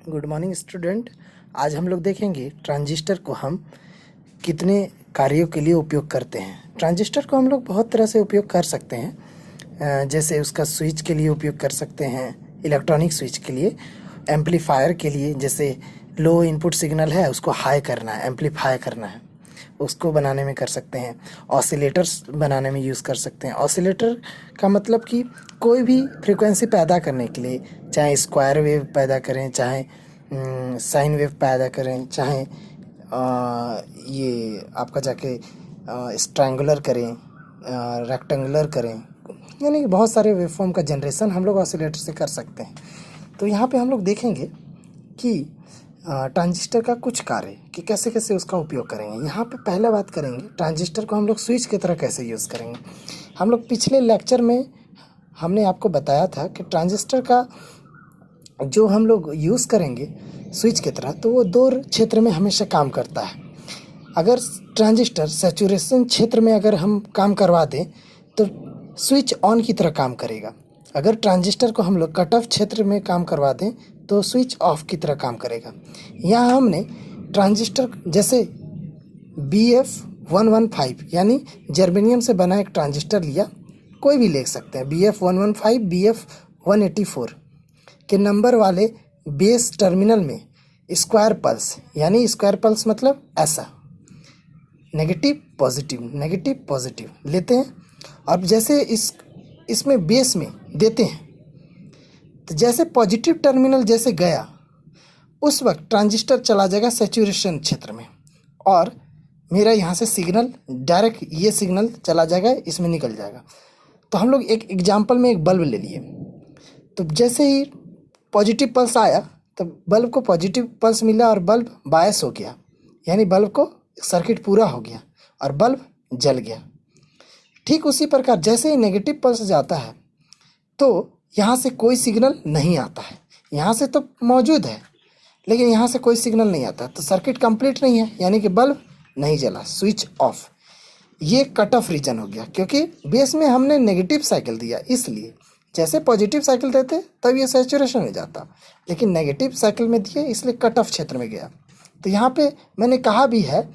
Good morning student. आज हम लोग देखेंगे ट्रांजिस्टर को हम कितने कार्यों के लिए उपयोग करते हैं। ट्रांजिस्टर को हम लोग बहुत तरह से उपयोग कर सकते हैं, जैसे उसका स्विच के लिए उपयोग कर सकते हैं, इलेक्ट्रॉनिक स्विच के लिए, एम्पलीफायर के लिए, जैसे लो इनपुट सिग्नल है उसको हाई करना है, एम्पलीफाई करना है, उसको बनाने में कर सकते हैं। ऑसिलेटर्स बनाने में यूज़ कर सकते हैं। ऑसिलेटर का मतलब कि कोई भी फ्रीक्वेंसी पैदा करने के लिए, चाहे स्क्वायर वेव पैदा करें, चाहे साइन वेव पैदा करें, चाहे ये आपका जाके स्ट्रैंगुलर करें, रेक्टेंगुलर करें, यानी बहुत सारे वेवफॉर्म का जनरेशन हम लोग ऑसिलेटर से कर सकते हैं। तो यहाँ पे हम लोग देखेंगे कि ट्रांजिस्टर का कुछ कार्य कि कैसे कैसे उसका उपयोग करेंगे। यहाँ पे पहले बात करेंगे ट्रांजिस्टर को हम लोग स्विच की तरह कैसे यूज़ करेंगे। हम लोग पिछले लेक्चर में हमने आपको बताया था कि ट्रांजिस्टर का जो हम लोग यूज़ करेंगे स्विच की तरह, तो वो दो क्षेत्र में हमेशा काम करता है। अगर ट्रांजिस्टर सैचुरेशन क्षेत्र में अगर हम काम करवा दें तो स्विच ऑन की तरह काम करेगा। अगर ट्रांजिस्टर को हम लोग कट ऑफ क्षेत्र में काम करवा दें तो स्विच ऑफ की तरह काम करेगा। यहाँ हमने ट्रांजिस्टर जैसे BF115 यानी जर्मेनियम से बना एक ट्रांजिस्टर लिया, कोई भी ले सकते हैं, BF115, BF184 के नंबर वाले बेस टर्मिनल में स्क्वायर पल्स, यानी स्क्वायर पल्स मतलब ऐसा नेगेटिव पॉजिटिव लेते हैं। अब जैसे इसमें बेस में देते हैं तो जैसे पॉजिटिव टर्मिनल जैसे गया उस वक्त ट्रांजिस्टर चला जाएगा सैचुरेशन क्षेत्र में, और मेरा यहाँ से सिग्नल डायरेक्ट ये सिग्नल चला जाएगा, इसमें निकल जाएगा। तो हम लोग एक एग्जांपल में एक बल्ब ले लिए, तो जैसे ही पॉजिटिव पल्स आया तो बल्ब को पॉजिटिव पल्स मिला और बल्ब बायस हो गया, यानी बल्ब को सर्किट पूरा हो गया और बल्ब जल गया। ठीक उसी प्रकार जैसे ही नेगेटिव पल्स जाता है तो यहाँ से कोई सिग्नल नहीं आता है, यहाँ से तो मौजूद है लेकिन यहाँ से कोई सिग्नल नहीं आता, तो सर्किट कंप्लीट नहीं है, यानी कि बल्ब नहीं जला, स्विच ऑफ। ये कट ऑफ रीजन हो गया, क्योंकि बेस में हमने नेगेटिव साइकिल दिया, इसलिए जैसे पॉजिटिव साइकिल देते तब ये सैचुरेशन में जाता, लेकिन नेगेटिव साइकिल में दिए इसलिए कट ऑफ क्षेत्र में गया। तो यहाँ पे मैंने कहा भी है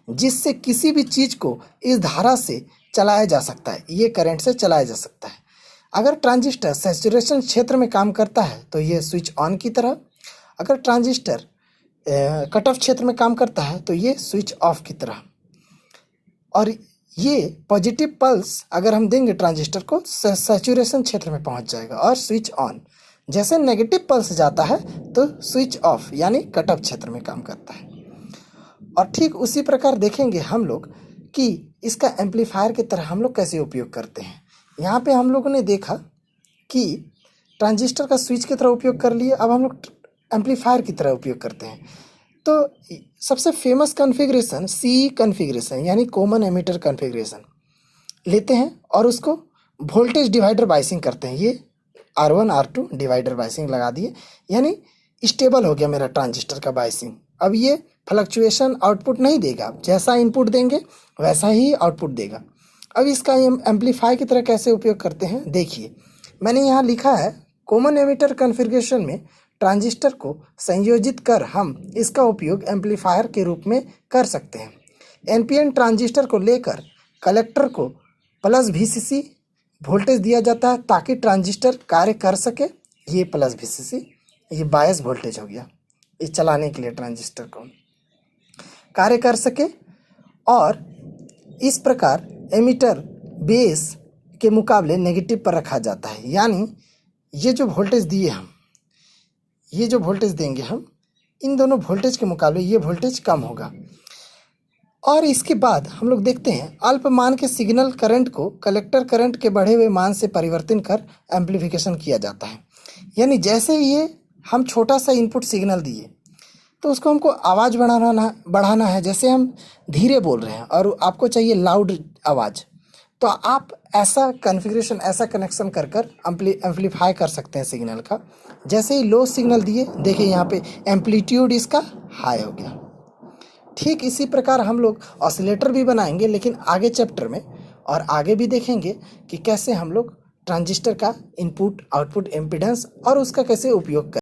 जिससे किसी भी चीज़ को इस धारा से चलाया जा सकता है, ये करंट से चलाया जा सकता है। अगर ट्रांजिस्टर सैचुरेशन क्षेत्र में काम करता है तो ये स्विच ऑन की तरह, अगर ट्रांजिस्टर कट ऑफ क्षेत्र में काम करता है तो ये स्विच ऑफ की तरह। और ये पॉजिटिव पल्स अगर हम देंगे ट्रांजिस्टर को, सैचुरेशन क्षेत्र में पहुंच जाएगा और स्विच ऑन। जैसे नेगेटिव पल्स जाता है तो स्विच ऑफ, यानी कट ऑफ क्षेत्र में काम करता है। और ठीक उसी प्रकार देखेंगे हम लोग कि इसका एम्पलीफायर की तरह हम लोग कैसे उपयोग करते हैं। यहाँ पे हम लोगों ने देखा कि ट्रांजिस्टर का स्विच की तरह उपयोग कर लिए, अब हम लोग एम्पलीफायर की तरह उपयोग करते हैं। तो सबसे फेमस कॉन्फ़िगरेशन CE कॉन्फ़िगरेशन, यानी कॉमन एमिटर कॉन्फ़िगरेशन लेते हैं और उसको वोल्टेज डिवाइडर बाइसिंग करते हैं। ये R1 R2 डिवाइडर बाइसिंग लगा दिए, यानी स्टेबल हो गया मेरा ट्रांजिस्टर का बाइसिंग। अब ये फ्लक्चुएशन आउटपुट नहीं देगा, जैसा इनपुट देंगे वैसा ही आउटपुट देगा। अब इसका एम्पलीफाई की तरह कैसे उपयोग करते हैं देखिए, मैंने यहाँ लिखा है कॉमन एमिटर कॉन्फ़िगरेशन में ट्रांजिस्टर को संयोजित कर हम इसका उपयोग एम्पलीफायर के रूप में कर सकते हैं। NPN ट्रांजिस्टर को लेकर कलेक्टर को प्लस VCC वोल्टेज दिया जाता है ताकि ट्रांजिस्टर कार्य कर सके। ये प्लस VCC, ये बायस वोल्टेज हो गया, ये चलाने के लिए ट्रांजिस्टर को कार्य कर सके। और इस प्रकार एमिटर बेस के मुकाबले नेगेटिव पर रखा जाता है, यानी ये जो वोल्टेज दिए हम, ये जो वोल्टेज देंगे हम, इन दोनों वोल्टेज के मुकाबले ये वोल्टेज कम होगा। और इसके बाद हम लोग देखते हैं अल्प मान के सिग्नल करंट को कलेक्टर करंट के बढ़े हुए मान से परिवर्तन कर एम्पलीफिकेशन किया जाता है। यानी जैसे ये हम छोटा सा इनपुट सिग्नल दिए तो उसको हमको आवाज़ बढ़ाना है। जैसे हम धीरे बोल रहे हैं और आपको चाहिए लाउड आवाज़, तो आप ऐसा कॉन्फ़िगरेशन, ऐसा कनेक्शन कर एम्पलीफाई कर सकते हैं सिग्नल का। जैसे ही लो सिग्नल दिए, देखिए यहाँ पे एम्पलीट्यूड इसका हाई हो गया। ठीक इसी प्रकार हम लोग ऑसिलेटर भी बनाएंगे, लेकिन आगे चैप्टर में, और आगे भी देखेंगे कि कैसे हम लोग ट्रांजिस्टर का इनपुट आउटपुट इम्पीडेंस और उसका कैसे उपयोग करें।